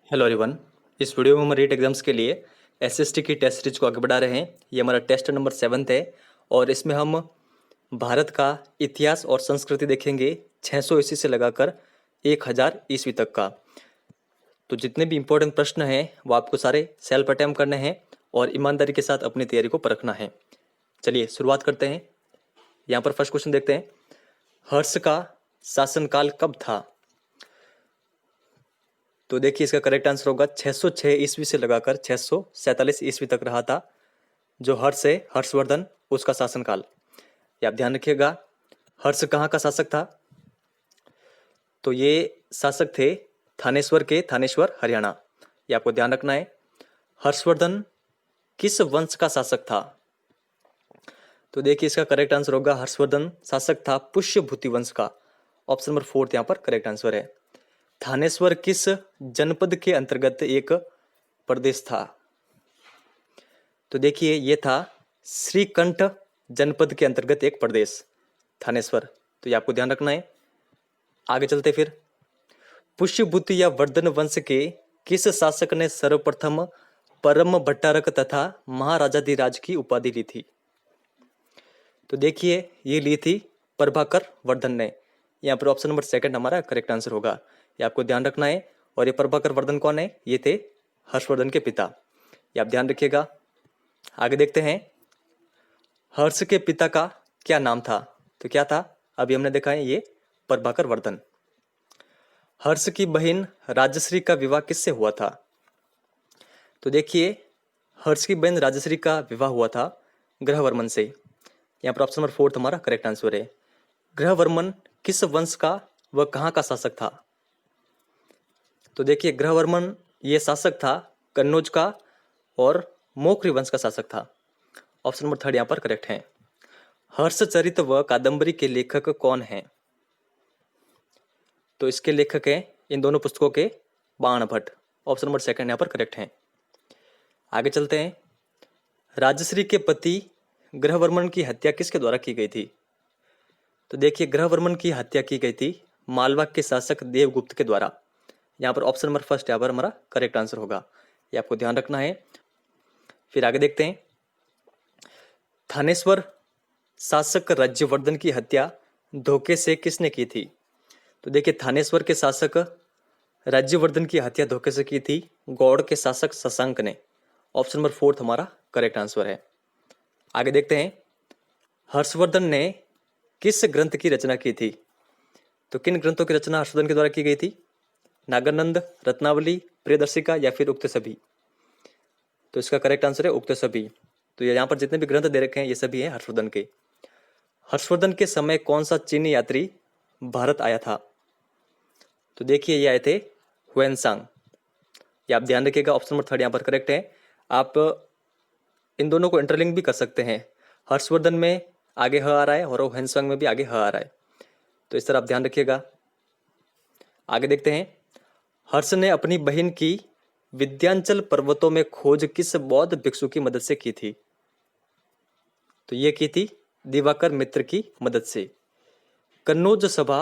Hello everyone. इस video में हम रीट एग्जाम्स के लिए एसएसटी की टेस्ट सीरीज को आगे बढ़ा रहे हैं। ये हमारा टेस्ट नंबर 7 है और इसमें हम भारत का इतिहास और संस्कृति देखेंगे 600 ईस्वी से लगाकर 1000 ईस्वी तक का। तो जितने भी इम्पोर्टेंट प्रश्न हैं वो आपको सारे सेल्फ अटेम्प्ट करने हैं और ईमानदारी के साथ अपनी तैयारी को परखना है। चलिए शुरुआत करते हैं। यहाँ पर फर्स्ट क्वेश्चन देखते हैं। हर्ष का शासनकाल कब था? तो देखिए इसका करेक्ट आंसर होगा 606 ईस्वी से लगाकर 647 ईस्वी तक रहा था जो हर्ष है, हर्षवर्धन, उसका शासनकाल। ये आप ध्यान रखिएगा। हर्ष कहाँ का शासक था? तो ये शासक थे थानेश्वर के, थानेश्वर हरियाणा। ये आपको ध्यान रखना है। हर्षवर्धन किस वंश का शासक था? तो देखिए इसका करेक्ट आंसर होगा हर्षवर्धन शासक था पुष्यभूति वंश का। ऑप्शन नंबर 4 यहाँ पर करेक्ट आंसर है। थानेश्वर किस जनपद के अंतर्गत एक प्रदेश था? तो देखिए ये था श्रीकंठ जनपद के अंतर्गत एक प्रदेश थानेश्वर। तो ये आपको ध्यान रखना है। आगे चलते फिर। पुष्यभूति या वर्धन वंश के किस शासक ने सर्वप्रथम परम भट्टारक तथा महाराजाधिराज की उपाधि ली थी? तो देखिए ये ली थी प्रभाकर वर्धन ने। यहाँ पर ऑप्शन नंबर 2 हमारा करेक्ट आंसर होगा। ये आपको ध्यान रखना है। और ये प्रभाकर वर्धन कौन है? ये थे हर्षवर्धन के पिता। ये आप ध्यान रखिएगा। आगे देखते हैं। हर्ष के पिता का क्या नाम था? तो क्या था? अभी हमने देखा है ये प्रभाकर वर्धन। हर्ष की बहन राजश्री का विवाह किससे हुआ था? तो देखिए हर्ष की बहन राजश्री का विवाह हुआ था ग्रहवर्मन से। यहाँ पर ऑप्शन नंबर 4 हमारा करेक्ट आंसर है। ग्रहवर्मन किस वंश का व कहाँ का शासक था? तो देखिए ग्रहवर्मन ये शासक था कन्नौज का और मौर्य वंश का शासक था। ऑप्शन नंबर 3 यहाँ पर करेक्ट है। हर्षचरित व कादंबरी के लेखक कौन हैं? तो इसके लेखक हैं इन दोनों पुस्तकों के बाण भट्ट। ऑप्शन नंबर 2 यहाँ पर करेक्ट है। आगे चलते हैं। राजश्री के पति ग्रहवर्मन की हत्या किसके द्वारा की गई थी? तो देखिए ग्रहवर्मन की हत्या की गई थी मालवा के शासक देवगुप्त के द्वारा। यहाँ पर ऑप्शन नंबर 1 यहाँ पर हमारा करेक्ट आंसर होगा। ये आपको ध्यान रखना है। फिर आगे देखते हैं। थानेश्वर शासक राज्यवर्धन की हत्या धोखे से किसने की थी? तो देखिए थानेश्वर के शासक राज्यवर्धन की हत्या धोखे से की थी गौड़ के शासक शशांक ने। ऑप्शन नंबर 4 हमारा करेक्ट आंसर है। आगे देखते हैं। हर्षवर्धन ने किस ग्रंथ की रचना की थी? तो किन ग्रंथों की रचना हर्षवर्धन के द्वारा की गई थी? नागानंद, रत्नावली, प्रियदर्शिका या फिर उक्त सभी? तो इसका करेक्ट आंसर है उक्त सभी। तो यहाँ पर जितने भी ग्रंथ दे रखे हैं ये सभी हैं हर्षवर्धन के। हर्षवर्धन के समय कौन सा चीनी यात्री भारत आया था? तो देखिए ये आए थे हुएनसांग। ये आप ध्यान रखिएगा। ऑप्शन नंबर 3 यहाँ पर करेक्ट है। आप इन दोनों को इंटरलिंक भी कर सकते हैं। हर्षवर्धन में आगे ह आ रहा है और हुएनसांग में भी आगे ह आ रहा है। तो इस तरह आप ध्यान रखिएगा। आगे देखते हैं। हर्ष ने अपनी बहन की विंध्याचल पर्वतों में खोज किस बौद्ध भिक्षु की मदद से की थी? तो ये की थी दिवाकर मित्र की मदद से। कन्नौज सभा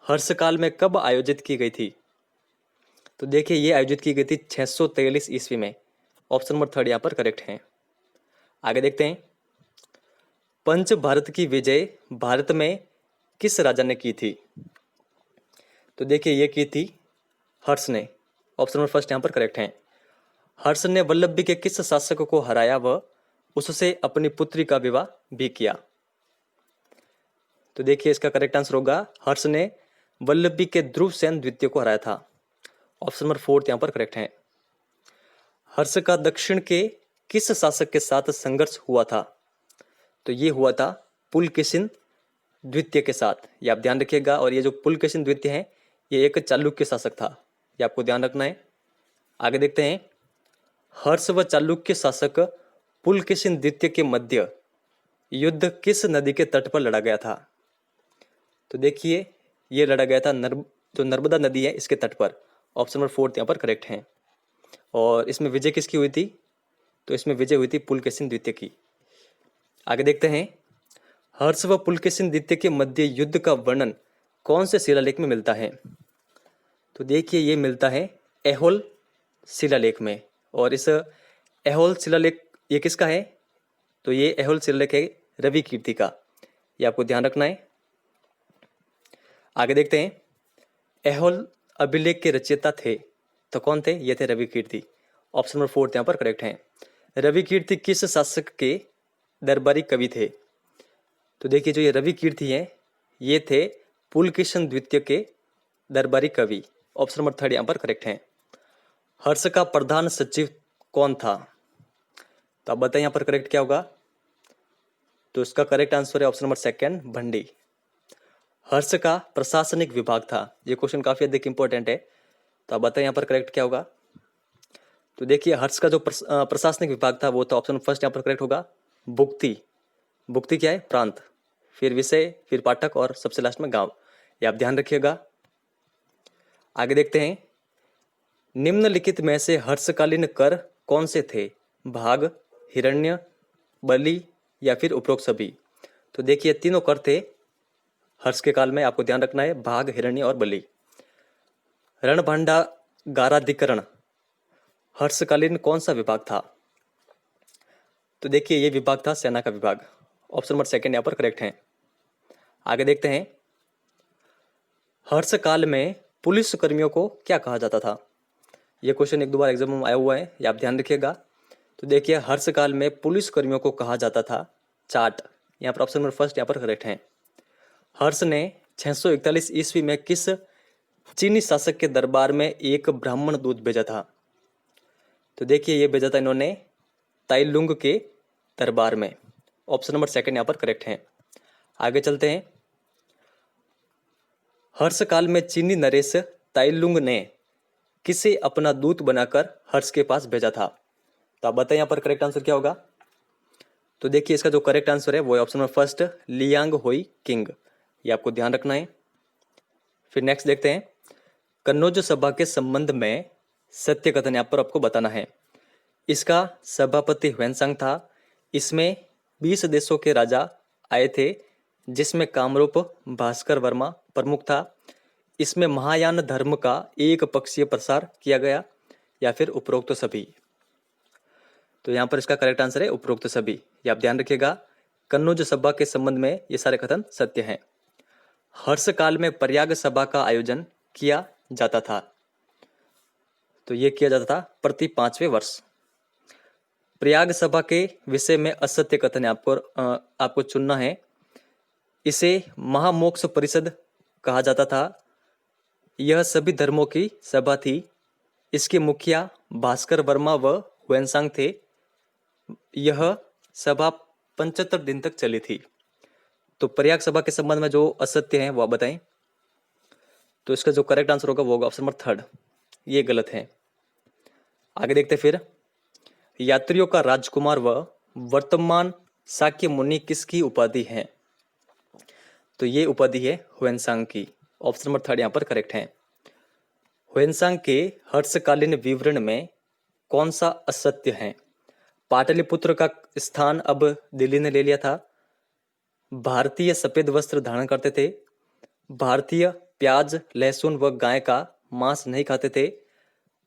हर्षकाल में कब आयोजित की गई थी? तो देखिए ये आयोजित की गई थी 643 ईस्वी में। ऑप्शन नंबर 3 यहाँ पर करेक्ट है। आगे देखते हैं। पंच भारत की विजय भारत में किस राजा ने की थी? तो देखिए ये की थी हर्ष ने। ऑप्शन नंबर 1 यहाँ पर करेक्ट है। हर्ष ने वल्लभी के किस शासक को हराया व उससे अपनी पुत्री का विवाह भी किया? तो देखिए इसका करेक्ट आंसर होगा हर्ष ने वल्लभी के ध्रुवसेन द्वितीय को हराया था। ऑप्शन नंबर 4 यहाँ पर करेक्ट है। हर्ष का दक्षिण के किस शासक के साथ संघर्ष हुआ था? तो ये हुआ था पुलकेशिन द्वितीय के साथ। ये आप ध्यान रखिएगा। और ये जो पुलकेशिन द्वितीय है ये एक चालुक्य शासक था। ये आपको ध्यान रखना है। आगे देखते हैं। हर्ष व चालुक्य शासक पुलकेशिन द्वितीय के मध्य युद्ध किस नदी के तट पर लड़ा गया था? तो देखिए ये लड़ा गया था जो नर्मदा नदी है इसके तट पर। ऑप्शन नंबर 4 यहाँ पर करेक्ट है। और इसमें विजय किसकी हुई थी? तो इसमें विजय हुई थी पुलकेशिन द्वितीय की। आगे देखते हैं। हर्ष व पुलकेशिन द्वितीय के मध्य युद्ध का वर्णन कौन से शिलालेख में मिलता है? तो देखिए ये मिलता है ऐहोल शिलालेख में। और इस ऐहोल शिलालेख ये किसका है? तो ये ऐहोल शिलालेख है रवि कीर्ति का, ये आपको ध्यान रखना है। आगे देखते हैं, ऐहोल अभिलेख के रचयिता थे तो कौन थे? ये थे रवि कीर्ति। ऑप्शन नंबर 4 यहाँ पर करेक्ट है। रवि कीर्ति किस शासक के दरबारी कवि थे? तो देखिए जो ये रवि कीर्ति हैं ये थे पुलकेशन द्वितीय के दरबारी कवि। ऑप्शन नंबर 3 यहाँ पर करेक्ट है। हर्ष का प्रधान सचिव कौन था? तो आप बताइए यहाँ पर करेक्ट क्या होगा? तो इसका करेक्ट आंसर है ऑप्शन नंबर 2 भंडी। हर्ष का प्रशासनिक विभाग था, ये क्वेश्चन काफी अधिक इंपॉर्टेंट है। तो आप बताइए यहाँ पर करेक्ट क्या होगा? तो देखिए हर्ष का जो प्रशासनिक विभाग था वो तो ऑप्शन फर्स्ट यहाँ पर करेक्ट होगा भुक्ति। भुक्ति क्या है? प्रांत, फिर विषय, फिर पाठक और सबसे लास्ट में गांव, ये आप ध्यान रखिएगा। आगे देखते हैं, निम्नलिखित में से हर्षकालीन कर कौन से थे? भाग, हिरण्य, बलि या फिर उपरोक्त सभी। तो देखिए तीनों कर थे हर्ष के काल में, आपको ध्यान रखना है, भाग, हिरण्य और बलि। रणभांडागाराधिकरण हर्षकालीन कौन सा विभाग था? तो देखिए ये विभाग था सेना का विभाग। ऑप्शन नंबर 2 यहाँ पर करेक्ट है। आगे देखते हैं, हर्ष काल में पुलिस कर्मियों को क्या कहा जाता था? ये क्वेश्चन एक दो बार एग्जाम में आया हुआ है, ये आप ध्यान रखिएगा। तो देखिए हर्ष काल में पुलिस कर्मियों को कहा जाता था चाट। यहाँ पर ऑप्शन नंबर फर्स्ट यहाँ पर करेक्ट है। हर्ष ने 641 ईस्वी में किस चीनी शासक के दरबार में एक ब्राह्मण दूत भेजा था? तो देखिए ये भेजा था इन्होंने ताइलुंग के दरबार में। ऑप्शन नंबर 2 यहाँ पर करेक्ट है। आगे चलते हैं, हर्ष काल में चीनी नरेश ताइलुंग ने किसे अपना दूत बनाकर हर्ष के पास भेजा था? तो आप बताएं यहाँ पर करेक्ट आंसर क्या होगा? तो देखिए इसका जो करेक्ट आंसर है वो है ऑप्शन नंबर फर्स्ट लियांग होई किंग, ये आपको ध्यान रखना है। फिर नेक्स्ट देखते हैं, कन्नौज सभा के संबंध में सत्य कथन यहाँ पर आपको बताना है। इसका सभापति ह्वेनसांग था। इसमें 20 देशों के राजा आए थे जिसमें कामरूप भास्कर वर्मा प्रमुख था। इसमें महायान धर्म का एक पक्षीय प्रसार किया गया या फिर उपरोक्त सभी। तो यहाँ पर इसका करेक्ट आंसर है उपरोक्त सभी, ये आप ध्यान रखिएगा। कन्नौज सभा के संबंध में ये सारे कथन सत्य हैं। हर्ष काल में प्रयाग सभा का आयोजन किया जाता था। तो ये किया जाता था प्रति 5वें वर्ष। प्रयाग सभा के विषय में असत्य कथन आपको चुनना है। इसे महामोक्ष परिषद कहा जाता था। यह सभी धर्मों की सभा थी। इसके मुखिया भास्कर वर्मा व ह्वेनसांग थे। यह सभा 75 दिन तक चली थी। तो प्रयाग सभा के संबंध में जो असत्य है वो आप बताएं। तो इसका जो करेक्ट आंसर होगा वो होगा ऑप्शन नंबर 3, ये गलत है। आगे देखते फिर, यात्रियों का राजकुमार व वर्तमान शाक्य मुनि किसकी उपाधि है? तो ये उपाधि है ह्वेनसांग की। ऑप्शन नंबर 3 यहाँ पर करेक्ट है। ह्वेनसांग के हर्षकालीन विवरण में कौन सा असत्य है? पाटलिपुत्र का स्थान अब दिल्ली ने ले लिया था। भारतीय सफेद वस्त्र धारण करते थे। भारतीय प्याज, लहसुन व गाय का मांस नहीं खाते थे।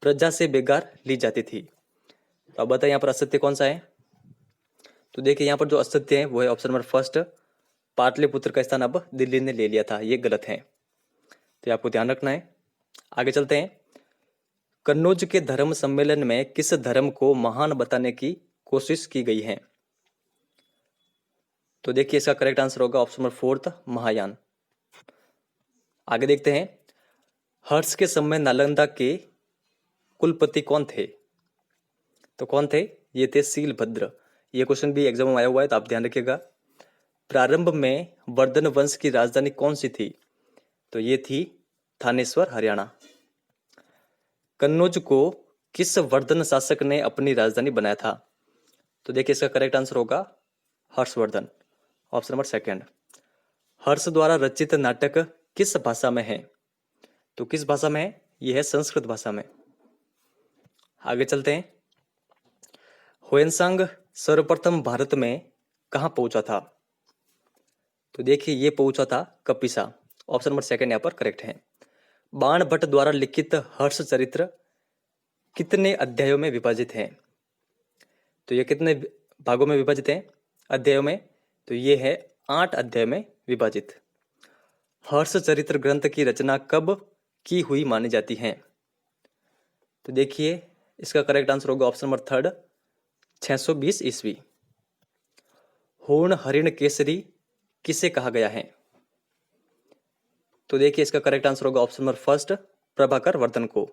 प्रजा से बेगार ली जाती थी। तो अब बताइए यहाँ पर असत्य कौन सा है? तो देखिए यहाँ पर जो असत्य है वो है ऑप्शन नंबर फर्स्ट, पाटलिपुत्र का स्थान अब दिल्ली ने ले लिया था, ये गलत है। तो आपको ध्यान रखना है। आगे चलते हैं, कन्नौज के धर्म सम्मेलन में किस धर्म को महान बताने की कोशिश की गई है? तो देखिए इसका करेक्ट आंसर होगा ऑप्शन नंबर 4 महायान। आगे देखते हैं, हर्ष के समय नालंदा के कुलपति कौन थे? तो कौन थे? ये थे शीलभद्र। ये क्वेश्चन भी एग्जाम में आया हुआ है तो आप ध्यान रखिएगा। प्रारंभ में वर्धन वंश की राजधानी कौन सी थी? तो ये थी थानेश्वर, हरियाणा। कन्नौज को किस वर्धन शासक ने अपनी राजधानी बनाया था? तो देखिए इसका करेक्ट आंसर होगा हर्षवर्धन। Option number 2। हर्ष द्वारा रचित नाटक किस भाषा में है? तो किस भाषा में है? यह है संस्कृत भाषा में। आगे चलते हैं, ह्वेनसांग सर्वप्रथम भारत में कहां पहुंचा था? तो देखिए ये पहुंचा था कपिसा। ऑप्शन नंबर 2 यहाँ पर करेक्ट है। बाण भट्ट द्वारा लिखित हर्ष चरित्र कितने अध्यायों में विभाजित हैं? तो ये कितने भागों में विभाजित हैं अध्यायों में? तो ये है 8 अध्याय में विभाजित। हर्ष चरित्र ग्रंथ की रचना कब की हुई मानी जाती है? तो देखिए इसका करेक्ट आंसर होगा ऑप्शन नंबर थर्ड, 620 ईस्वी। होर्ण हरिण केसरी किसे कहा गया है? तो देखिए इसका करेक्ट आंसर होगा option number first, Prabhakar Vardhan को।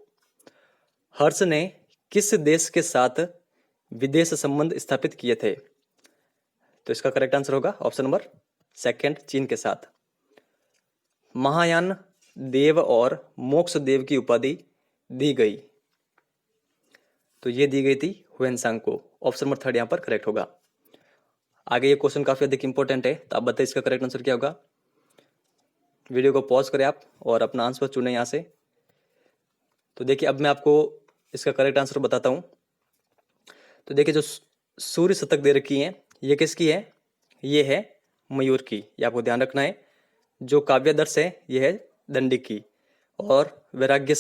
हर्ष ने किस देश के साथ विदेश संबंध स्थापित किए थे? तो इसका करेक्ट आंसर होगा ऑप्शन नंबर सेकंड, चीन के साथ। महायान देव और मोक्ष देव की उपाधि दी गई, तो ये दी गई थी हुएनसांग को। ऑप्शन नंबर थर्ड यहाँ पर करेक्ट होगा। आगे ये क्वेश्चन काफी अधिक इंपॉर्टेंट है, तो आप बताइए इसका करेक्ट आंसर क्या होगा। वीडियो को पॉज करें आप और अपना आंसर चुनें यहाँ से। तो देखिए अब मैं आपको इसका करेक्ट आंसर बताता हूँ। तो देखिए जो सूर्य शतक दे रखी है ये किसकी है? ये है मयूर की, ये आपको ध्यान रखना है। जो काव्यादर्श है ये है दंडी की। और वैराग्य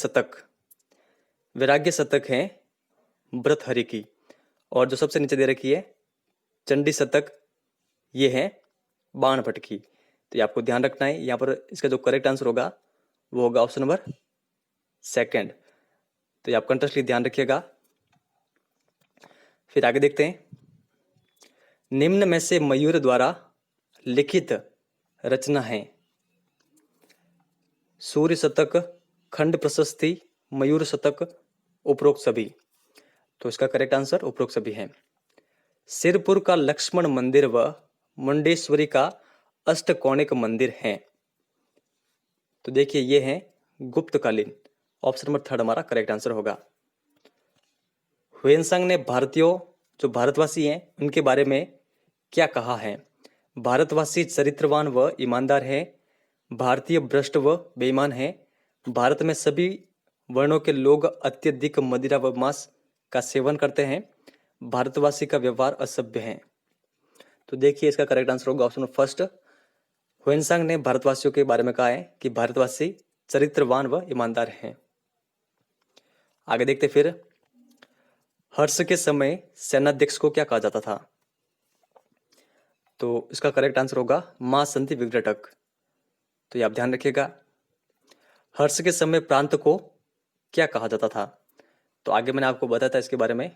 शतक है भर्तृहरि की। और जो सबसे नीचे दे रखी है चंडी शतक, ये है बाणभट्ट की। तो ये आपको ध्यान रखना है। यहाँ पर इसका जो करेक्ट आंसर होगा वो होगा ऑप्शन नंबर सेकंड। तो ये आप कंटेस्टली ध्यान रखिएगा। फिर आगे देखते हैं, निम्न में से मयूर द्वारा लिखित रचना है? सूर्य शतक, खंड प्रशस्ति, मयूर शतक, उपरोक्त सभी। तो इसका करेक्ट आंसर उपरोक्त सभी है। सिरपुर का लक्ष्मण मंदिर व मुंडेश्वरी का अष्टकोणिक मंदिर है। तो देखिए ये है गुप्तकालीन। ऑप्शन नंबर थर्ड हमारा करेक्ट आंसर होगा। हुएनसांग ने भारतीयों, जो भारतवासी हैं, उनके बारे में क्या कहा है? भारतवासी चरित्रवान व ईमानदार है, भारतीय भ्रष्ट व बेईमान है, भारत में सभी वर्णों के लोग अत्यधिक मदिरा व मांस का सेवन करते हैं, भारतवासी का व्यवहार असभ्य है। तो देखिए इसका करेक्ट आंसर होगा ऑप्शन फर्स्ट। हुएनसांग ने भारतवासियों के बारे में कहा है कि भारतवासी चरित्रवान व ईमानदार हैं। आगे देखते फिर, हर्ष के समय सेनाध्यक्ष को क्या कहा जाता था? तो इसका करेक्ट आंसर होगा महासंधि विघटक। तो ये आप ध्यान रखिएगा। हर्ष के समय प्रांत को क्या कहा जाता था? तो आगे मैंने आपको बताया था इसके बारे में,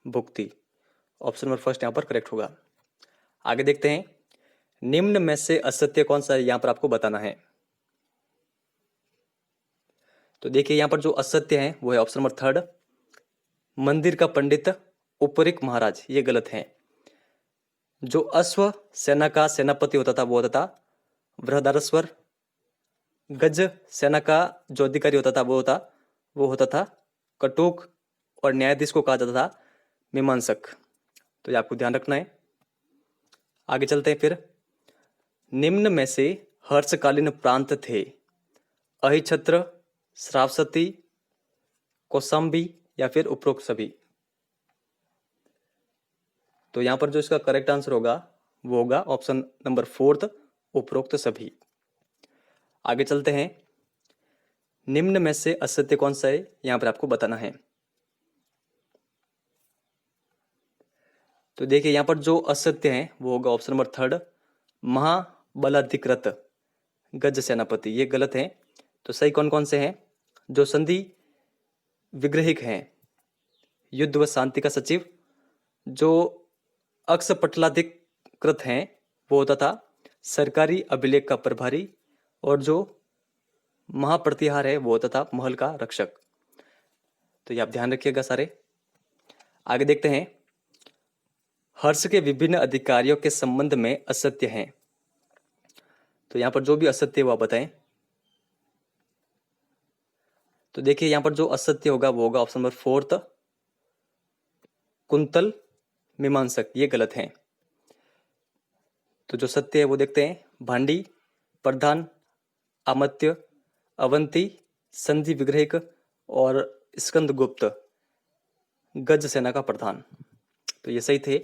भुक्ति। ऑप्शन नंबर फर्स्ट यहाँ पर करेक्ट होगा। आगे देखते हैं, निम्न में से असत्य कौन सा है, यहाँ पर आपको बताना है। तो देखिए यहाँ पर जो असत्य है वो है ऑप्शन नंबर थर्ड, मंदिर का पंडित उपरिक महाराज, ये गलत है। जो अश्व सेना का सेनापति होता था वो होता था बृहदारस्वर। गज सेना का जो अधिकारी होता था वो होता था कटुक। और न्यायाधीश को कहा जाता था मीमांसक। तो ये आपको ध्यान रखना है। आगे चलते हैं फिर, निम्न में से हर्षकालीन प्रांत थे? अहिछत्र, श्रावस्ती, कौशाम्बी या फिर उपरोक्त सभी। तो यहां पर जो इसका करेक्ट आंसर होगा वो होगा ऑप्शन नंबर फोर्थ, उपरोक्त सभी। आगे चलते हैं, निम्न में से असत्य कौन सा है, यहां पर आपको बताना है। तो देखिए यहां पर जो असत्य है वो होगा ऑप्शन नंबर थर्ड, महाबलाधिकृत गज सेनापति, ये गलत है। तो सही कौन कौन से हैं? जो संधि विग्रहिक हैं, युद्ध व शांति का सचिव, जो अक्षपटलाधिकृत हैं वो होता था सरकारी अभिलेख का प्रभारी, और जो महाप्रतिहार है वो होता था महल का रक्षक। तो ये आप ध्यान रखिएगा सारे। आगे देखते हैं, हर्ष के विभिन्न अधिकारियों के संबंध में असत्य हैं। तो यहां पर जो भी असत्य है वो आप बताएं। तो देखिए यहां पर जो असत्य होगा वो होगा ऑप्शन नंबर फोर्थ, कुंतल मीमांसक, ये गलत है। तो जो सत्य है वो देखते हैं, भांडी, प्रधान, अमत्य, अवंती, संधि विग्रहिक और स्कंदगुप्त, गज सेना का प्रधान। तो ये सही थे।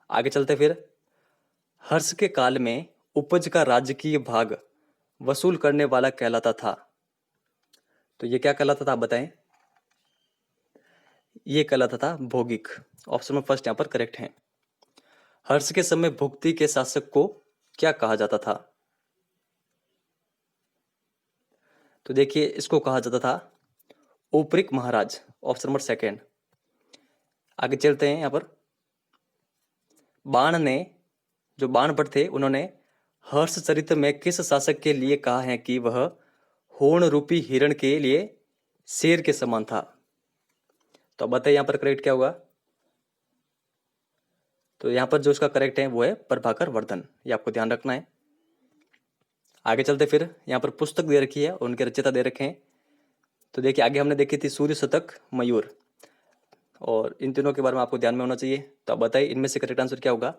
आगे चलते फिर, हर्ष के काल में उपज का राजकीय भाग वसूल करने वाला कहलाता था। तो ये क्या कहलाता था आप बताएं। ये कहलाता था भौगिक। ऑप्शन नंबर फर्स्ट यहाँ पर करेक्ट है। हर्ष के समय भुक्ति के शासक को क्या कहा जाता था? तो देखिए इसको कहा जाता था औपरिक महाराज। Option number second. आगे चलते हैं यहाँ पर। बाण ने, जो बाण भट्ट थे, उन्होंने हर्ष चरित्र में किस शासक के लिए कहा है कि वह होर्ण रूपी हिरण के लिए शेर के समान था? तो अब बताइए यहाँ पर करेक्ट क्या होगा? तो यहाँ पर जो इसका करेक्ट है वो है प्रभाकर वर्धन। ये आपको ध्यान रखना है। आगे चलते फिर यहाँ पर पुस्तक दे रखी है, उनके रचयिता दे रखे हैं। तो देखिए आगे हमने देखी थी सूर्य शतक, मयूर, और इन तीनों के बारे में आपको ध्यान में होना चाहिए। तो अब बताइए इनमें से करेक्ट आंसर क्या होगा?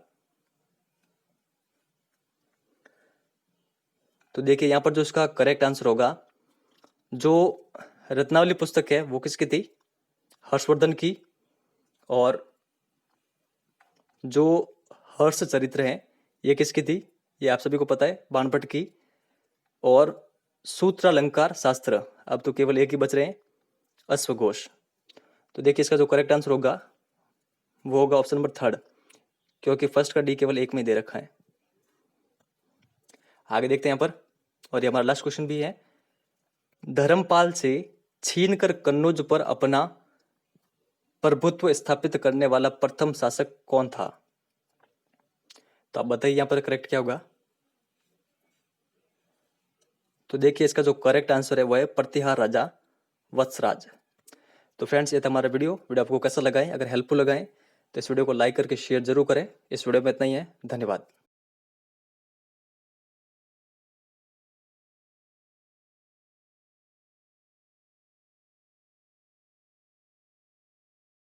तो देखिए यहाँ पर जो इसका करेक्ट आंसर होगा, जो रत्नावली पुस्तक है वो किसकी थी? हर्षवर्धन की। और जो हर्ष चरित्र है ये किसकी थी? ये आप सभी को पता है, बाणभट्ट की। और सूत्रालंकार शास्त्र, अब तो केवल एक ही बच रहे हैं, अश्वघोष। तो देखिए इसका जो करेक्ट आंसर होगा वो होगा ऑप्शन नंबर थर्ड, क्योंकि फर्स्ट का डी केवल एक में दे रखा है। आगे देखते हैं यहाँ पर, और ये हमारा लास्ट क्वेश्चन भी है। धर्मपाल से छीनकर कन्नौज पर अपना प्रभुत्व स्थापित करने वाला प्रथम शासक कौन था? तो आप बताइए यहाँ पर करेक्ट क्या होगा? तो देखिए इसका जो करेक्ट आंसर है वो है प्रतिहार राजा वत्सराज। तो फ्रेंड्स ये था हमारा वीडियो आपको कैसा लगा है? अगर हेल्पफुल लगा है तो इस वीडियो को लाइक करके शेयर जरूर करें। इस वीडियो में इतना ही है, धन्यवाद।